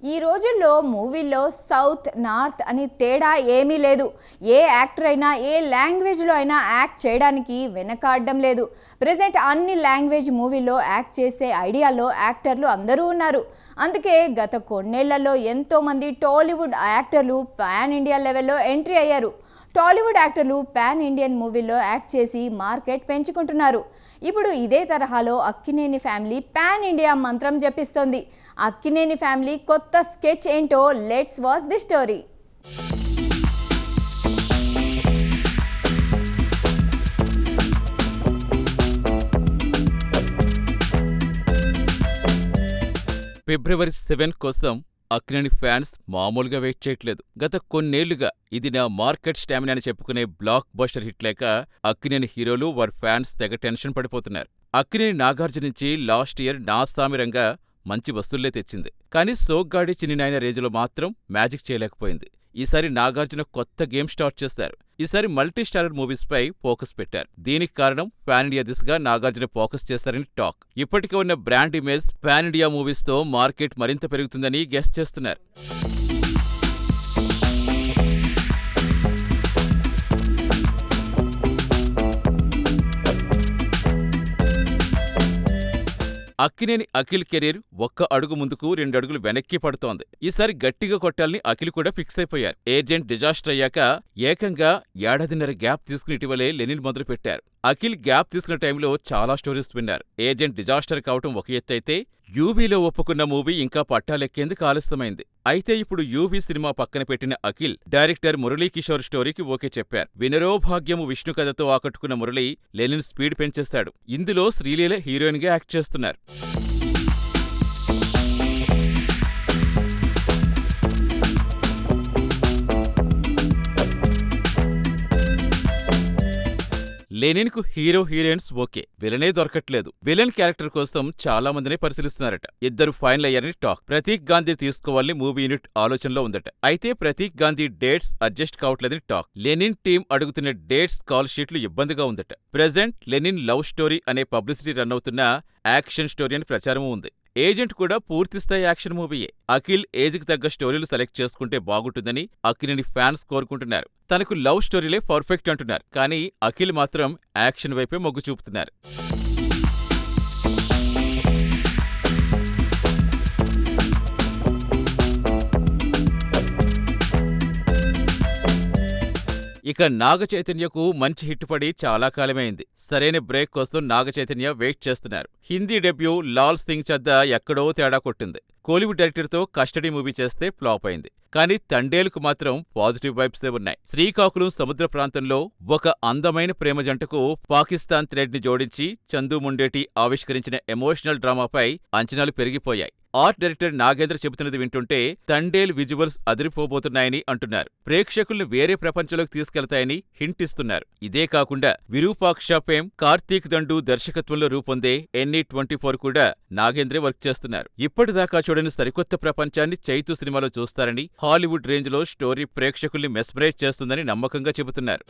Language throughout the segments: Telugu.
ఈ రోజుల్లో మూవీల్లో సౌత్ నార్త్ అని తేడా ఏమీ లేదు. ఏ యాక్టర్ అయినా ఏ లాంగ్వేజ్లో అయినా యాక్ట్ చేయడానికి వెనకాడడం లేదు. ప్రెజెంట్ అన్ని లాంగ్వేజ్ మూవీల్లో యాక్ట్ చేసే ఐడియాలో యాక్టర్లు అందరూ ఉన్నారు. అందుకే గత కొన్నేళ్లలో ఎంతోమంది టాలీవుడ్ యాక్టర్లు పాన్ ఇండియా లెవెల్లో ఎంట్రీ అయ్యారు. టాలీవుడ్ యాక్టర్లు పాన్ ఇండియన్ మూవీల్లో యాక్ట్ చేసి మార్కెట్ పెంచుకుంటున్నారు. ఇప్పుడు ఇదే తరహాలో అక్కినేని ఫ్యామిలీ పాన్ ఇండియా మంత్రం జపిస్తోంది. అక్కినేని ఫ్యామిలీ కొత్త స్కెచ్ ఏంటో లెట్స్ వాచ్ ది స్టోరీ. ఫిబ్రవరి 7 కోసం అక్కినేని ఫ్యాన్స్ మామూలుగా వెయిట్ చేయట్లేదు. గత కొన్నేళ్లుగా ఇది నా మార్కెట్ స్టామినా అని చెప్పుకునే బ్లాక్ బస్టర్ హిట్ లేక అక్కినేని హీరోలు వారి ఫ్యాన్స్ తెగ టెన్షన్ పడిపోతున్నారు. అక్కినేని నాగార్జున నుంచి లాస్ట్ ఇయర్ నా సామిరంగా మంచి వసూళ్లే తెచ్చింది. కానీ సోగ్గాడి చిన్ని నాయన రేంజ్లో మాత్రం మ్యాజిక్ చేయలేకపోయింది. ఈసారి నాగార్జున కొత్త గేమ్ స్టార్ట్ చేశారు. ఈసారి మల్టీ స్టారర్ మూవీస్ పై ఫోకస్ పెట్టారు. దీనికి కారణం పాన్ ఇండియా దిశగా నాగార్జున ఫోకస్ చేశారని టాక్. ఇప్పటికే ఉన్న brand image pan India movies తో మార్కెట్ మరింత పెరుగుతుందని గెస్ చేస్తున్నారు. అక్కినేని అఖిల్ కెరీర్ ఒక్క అడుగు ముందుకు 2 అడుగులు వెనక్కి పడుతోంది. ఈసారి గట్టిగా కొట్టాలని అఖిల్ కూడా ఫిక్స్ అయిపోయారు. ఏజెంట్ డిజాస్టర్ అయ్యాక ఏకంగా ఏడాదిన్నర గ్యాప్ తీసుకుని ఇటీవలే లెనిన్ మొదలుపెట్టారు. అఖిల్ గ్యాప్ తీసుకున్న టైంలో చాలా స్టోరీస్ విన్నారు. ఏజెంట్ డిజాస్టర్ కావటం ఒక ఎత్తైతే యూవీలో ఒప్పుకున్న మూవీ ఇంకా పట్టాలెక్కేందుకు ఆలస్యమైంది. అయితే ఇప్పుడు యూవీ సినిమా పక్కన పెట్టిన అఖిల్ డైరెక్టర్ మురళీకిషోర్ స్టోరీకి ఓకే చెప్పారు. వినరో భాగ్యము విష్ణు కథతో ఆకట్టుకున్న మురళి లెనిన్ స్పీడ్ పెంచేశాడు. ఇందులో శ్రీలీల హీరోయిన్ గా యాక్ట్ చేస్తున్నారు. లెనిన్ కు హీరో హీరోయిన్స్ ఓకే, విలనే దొరకట్లేదు. విలన్ క్యారెక్టర్ కోసం చాలా మందిని పరిశీలిస్తున్నారట. 2 ఫైనల్ అయ్యారని టాక్. ప్రతీక్ గాంధీ తీసుకోవాలని మూవీ యూనిట్ ఆలోచనలో ఉందట. అయితే ప్రతీక్ గాంధీ డేట్స్ అడ్జస్ట్ కావట్లేదని టాక్. లెనిన్ టీం అడుగుతున్న డేట్స్ కాల్ షీట్లు ఇబ్బందిగా ఉందట. ప్రెజెంట్ లెనిన్ లవ్ స్టోరీ అనే పబ్లిసిటీ రన్ అవుతున్న యాక్షన్ స్టోరీ అని ప్రచారం ఉంది. ఏజెంట్ కూడా పూర్తిస్థాయి యాక్షన్ మూవీయే. అఖిల్ ఏజ్కి తగ్గ స్టోరీలు సెలెక్ట్ చేసుకుంటే బాగుంటుందని అక్కినేని ఫ్యాన్స్ కోరుకుంటున్నారు. తనకు లవ్ స్టోరీలే పర్ఫెక్ట్ అంటున్నారు. కానీ అఖిల్ మాత్రం యాక్షన్ వైపే మొగ్గు చూపుతున్నారు. ఇక నాగ చైతన్యకు మంచి హిట్ పడి చాలా కాలమైంది. సరైన బ్రేక్ కోసం నాగ చైతన్య వెయిట్ చేస్తున్నారు. హిందీ డెబ్యూ లాల్ సింగ్ చద్దా ఎక్కడో తేడా కొట్టింది. కోలీవుడ్ డైరెక్టర్తో కస్టడీ మూవీ చేస్తే ఫ్లాప్ అయింది. కానీ తండేలుకు మాత్రం పాజిటివ్ వైబ్సే ఉన్నాయి. శ్రీకాకుళం సముద్ర ప్రాంతంలో ఒక అందమైన ప్రేమ జంటకు పాకిస్తాన్ థ్రెడ్ ని జోడించి చందు ముండేటి ఆవిష్కరించిన ఎమోషనల్ డ్రామాపై అంచనాలు పెరిగిపోయాయి. ఆర్ట్ డైరెక్టర్ నాగేంద్ర చెబుతున్నది వింటుంటే తండేల్ విజువల్స్ అదిరిపోబోతున్నాయని అంటున్నారు. ప్రేక్షకుల్ని వేరే ప్రపంచంలోకి తీసుకెళ్తాయని హింట్ ఇస్తున్నారు. ఇదే కాకుండా విరూపాక్ష ఫేమ్ కార్తీక్ దండు దర్శకత్వంలో రూపొందే NE24 కూడా నాగేంద్రే వర్క్ చేస్తున్నారు. ఇప్పటిదాకా చూడని సరికొత్త ప్రపంచాన్ని చైతు సినిమాలో చూస్తారని, హాలీవుడ్ రేంజ్లో స్టోరీ ప్రేక్షకుల్ని మెస్మరైజ్ చేస్తుందని నమ్మకంగా చెబుతున్నారు.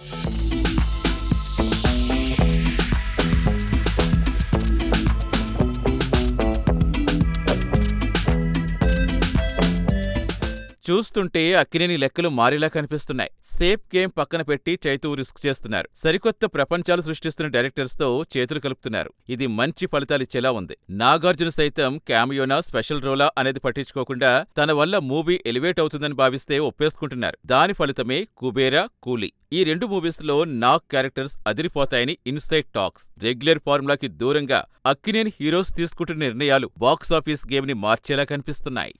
చూస్తుంటే అక్కినేని లెక్కలు మారేలా కనిపిస్తున్నాయి. సేఫ్ గేమ్ పక్కన పెట్టి చైతూ రిస్క్ చేస్తున్నారు. సరికొత్త ప్రపంచాలు సృష్టిస్తున్న డైరెక్టర్స్ తో చేతులు కలుపుతున్నారు. ఇది మంచి ఫలితాలిచ్చేలా ఉంది. నాగార్జున సైతం క్యామియోనా స్పెషల్ రోలా అనేది పట్టించుకోకుండా తన వల్ల మూవీ ఎలివేట్ అవుతుందని భావిస్తే ఒప్పేసుకుంటున్నారు. దాని ఫలితమే కుబేరా, కూలీ. ఈ 2 మూవీస్ లో నాగ్ క్యారెక్టర్స్ అదిరిపోతాయని ఇన్సైడ్ టాక్స్. రెగ్యులర్ ఫార్ములాకి దూరంగా అక్కినేని హీరోస్ తీసుకుంటున్న నిర్ణయాలు బాక్సాఫీస్ గేమ్ ని మార్చేలా కనిపిస్తున్నాయి.